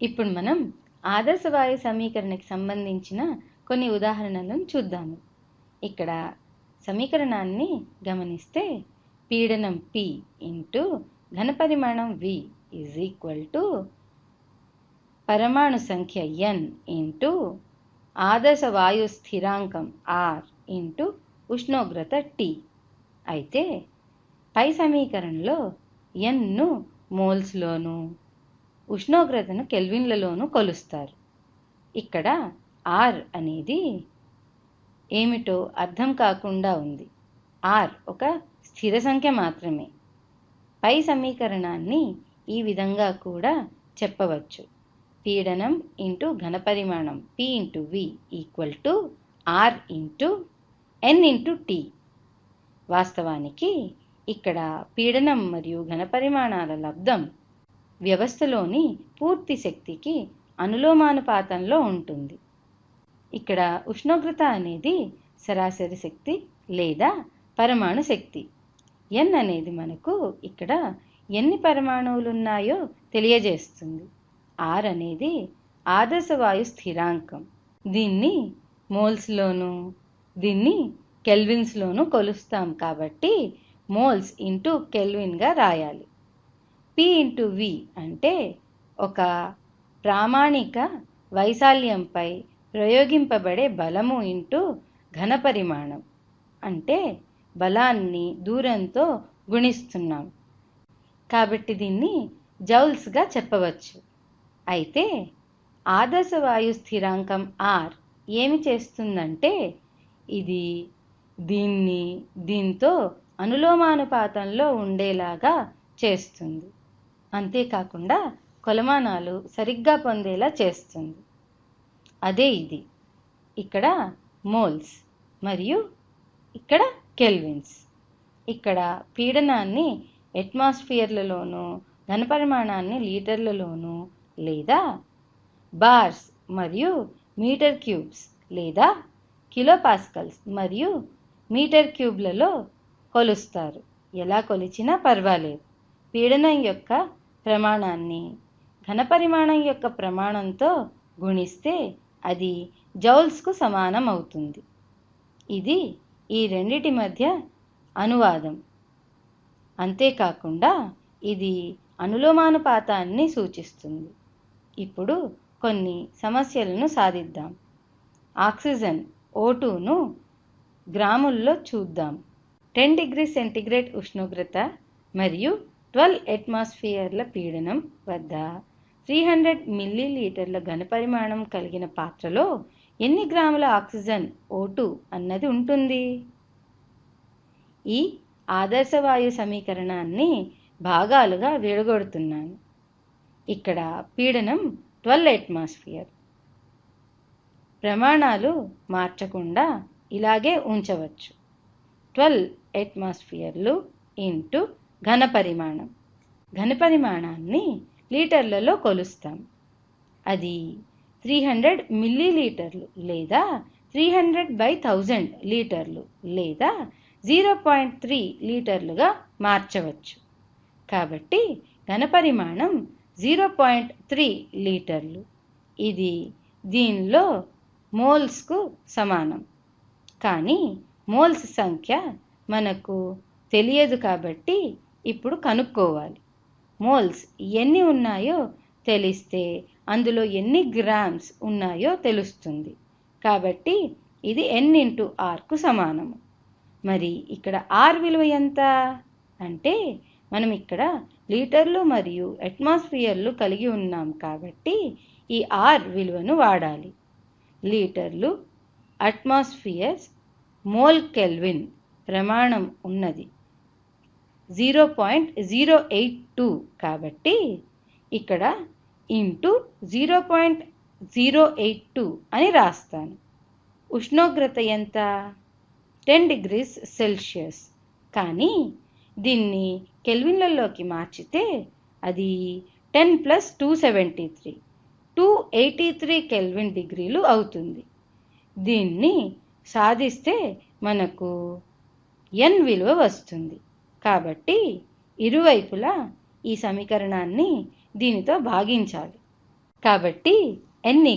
ఇప్పుడు మనం ఆదర్శ వాయు సమీకరణకి సంబంధించిన కొన్ని ఉదాహరణలను చూద్దాము. ఇక్కడ సమీకరణాన్ని గమనిస్తే పీడనం P ఇంటూ ఘనపరిమాణం V ఈజ్ ఈక్వల్ టు పరమాణు సంఖ్య N ఇంటూ ఆదర్శ వాయు స్థిరాంకం R ఇంటూ ఉష్ణోగ్రత T. అయితే పై సమీకరణలో Nను మోల్స్లోను ఉష్ణోగ్రతను కెల్విన్లలోనూ కొలుస్తారు. ఇక్కడ R అనేది ఏమిటో అర్థం కాకుండా ఉంది. R ఒక స్థిర సంఖ్య మాత్రమే. పై సమీకరణాన్ని ఈ విధంగా కూడా చెప్పవచ్చు. పీడనం ఇంటూ ఘనపరిమాణం P into V equal to R into N into T. వాస్తవానికి ఇక్కడ పీడనం మరియు ఘనపరిమాణాల లబ్ధం వ్యవస్థలోని పూర్తి శక్తికి అనులోమానుపాతంలో ఉంటుంది. ఇక్కడ ఉష్ణోగ్రత అనేది సరాసరి శక్తి లేదా పరమాణు శక్తి. N అనేది మనకు ఇక్కడ ఎన్ని పరమాణువులున్నాయో తెలియజేస్తుంది. R అనేది ఆదర్శ వాయు స్థిరాంకం. దీన్ని మోల్స్లోను దీన్ని కెల్విన్స్లోను కొలుస్తాం కాబట్టి మోల్స్ ఇంటూ కెల్విన్గా రాయాలి. P ఇంటూ V అంటే ఒక ప్రామాణిక వైశాల్యంపై ప్రయోగింపబడే బలము ఇంటూ ఘనపరిమాణం అంటే బలాన్ని దూరంతో గుణిస్తున్నాం కాబట్టి దీన్ని జౌల్స్గా చెప్పవచ్చు. అయితే ఆదర్శ వాయు స్థిరాంకం R ఏమి చేస్తుందంటే ఇది దీంతో అనులోమానుపాతంలో ఉండేలాగా చేస్తుంది. అంతేకాకుండా కొలమానాలు సరిగ్గా పొందేలా చేస్తుంది. అదే ఇది. ఇక్కడ మోల్స్ మరియు ఇక్కడ కెల్విన్స్. ఇక్కడ పీడనాన్ని అట్మాస్ఫియర్లలోనూ ఘనపరిమాణాన్ని లీటర్లలోనూ లేదా బార్స్ మరియు మీటర్ క్యూబ్స్ లేదా కిలోపాస్కల్స్ మరియు మీటర్ క్యూబ్లలో కొలుస్తారు. ఎలా కొలిచినా పర్వాలేదు. పీడనం యొక్క ప్రమాణాన్ని ఘనపరిమాణం యొక్క ప్రమాణంతో గుణిస్తే అది జౌల్స్కు సమానం అవుతుంది. ఇది ఈ రెండిటి మధ్య అనువాదం. అంతేకాకుండా ఇది అనులోమానుపాతాన్ని సూచిస్తుంది. ఇప్పుడు కొన్ని సమస్యలను సాధిద్దాం. ఆక్సిజన్ O2ను గ్రాముల్లో చూద్దాం. 10 డిగ్రీ సెంటీగ్రేడ్ ఉష్ణోగ్రత మరియు 12 అట్మాస్ఫియర్ల పీడనం వద్ద 300 మిల్లీలీటర్ల ఘనపరిమాణం కలిగిన పాత్రలో ఎన్ని గ్రాముల ఆక్సిజన్ O2 అన్నది ఉంటుంది? ఈ ఆదర్శ వాయు సమీకరణాన్ని భాగాలుగా విడగొడుతున్నాను. ఇక్కడ పీడనం 12 అట్మాస్ఫియర్. ప్రమాణాలు మార్చకుండా ఇలాగే ఉంచవచ్చు. 12 అట్మాస్ఫియర్లు ఇంటూ ఘనపరిమాణం. ఘనపరిమాణాన్ని లీటర్లలో కొలుస్తాం. అది 300 మిల్లీలీటర్లు లేదా 300/1000 లీటర్లు లేదా 0.3 లీటర్లుగా మార్చవచ్చు. కాబట్టి ఘనపరిమాణం 0.3 లీటర్లు. ఇది దీనిలో మోల్స్కు సమానం. కానీ మోల్స్ సంఖ్య మనకు తెలియదు కాబట్టి ఇప్పుడు కనుక్కోవాలి. మోల్స్ ఎన్ని ఉన్నాయో తెలిస్తే అందులో ఎన్ని గ్రామ్స్ ఉన్నాయో తెలుస్తుంది. కాబట్టి ఇది N ఇంటూ Rకు సమానము. మరి ఇక్కడ R విలువ ఎంత అంటే మనం ఇక్కడ లీటర్లు మరియు అట్మాస్ఫియర్లు కలిగి ఉన్నాం కాబట్టి ఈ R విలువను వాడాలి. లీటర్లు, అట్మాస్ఫియర్స్, మోల్ కెల్విన్ ప్రమాణం ఉన్నది 0.082 కాబట్టి ఇక్కడ ఇంటూ 0.082 అని రాస్తాను. ఉష్ణోగ్రత ఎంత? 10 డిగ్రీస్ సెల్సియస్. కానీ దీన్ని కెల్విన్లలోకి మార్చితే అది 10 + 273 283 కెల్విన్ డిగ్రీలు అవుతుంది. దీన్ని సాధిస్తే మనకు N విలువ వస్తుంది. కాబట్టి ఇరువైపులా ఈ సమీకరణాన్ని దీనితో భాగించాలి. కాబట్టి n =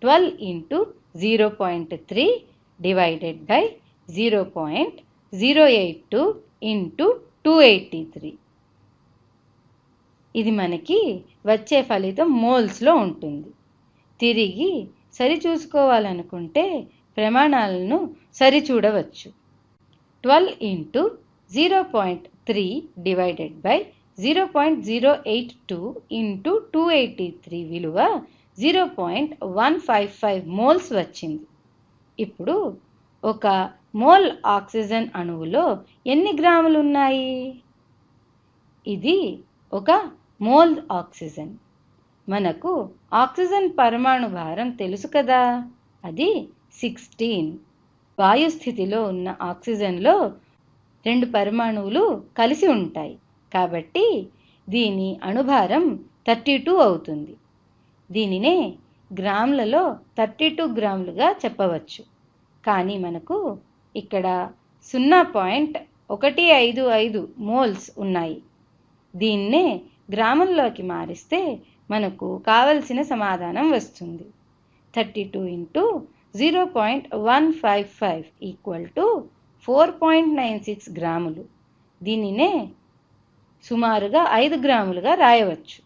12 into 0.3 divided by 0.082 into 283. ఇది మనకి వచ్చే ఫలితం మోల్స్లో ఉంటుంది. తిరిగి సరిచూసుకోవాలనుకుంటే ప్రమాణాలను సరిచూడవచ్చు. 12 into 0.3 divided by 0.082 into 283 విలువ 0.155 మోల్స్ వచ్చింది. ఇప్పుడు ఒక మోల్ ఆక్సిజన్ అణువులో ఎన్ని గ్రాములు ఉన్నాయి? ఇది ఒక మోల్ ఆక్సిజన్. మనకు ఆక్సిజన్ పరమాణు భారం తెలుసు కదా, అది 16. వాయు స్థితిలో ఉన్న ఆక్సిజన్లో 2 పరమాణువులు కలిసి ఉంటాయి కాబట్టి దీని అణుభారం 32 అవుతుంది. దీనినే గ్రాములలో 32 గ్రాములుగా చెప్పవచ్చు. కానీ మనకు ఇక్కడ 0.155 మోల్స్ ఉన్నాయి. దీన్నే గ్రాముల్లోకి మారిస్తే మనకు కావలసిన సమాధానం వస్తుంది. 32 into 0.155 = 4.96 గ్రాములు. దీనినే సుమారుగా 5 గ్రాములుగా రాయవచ్చు.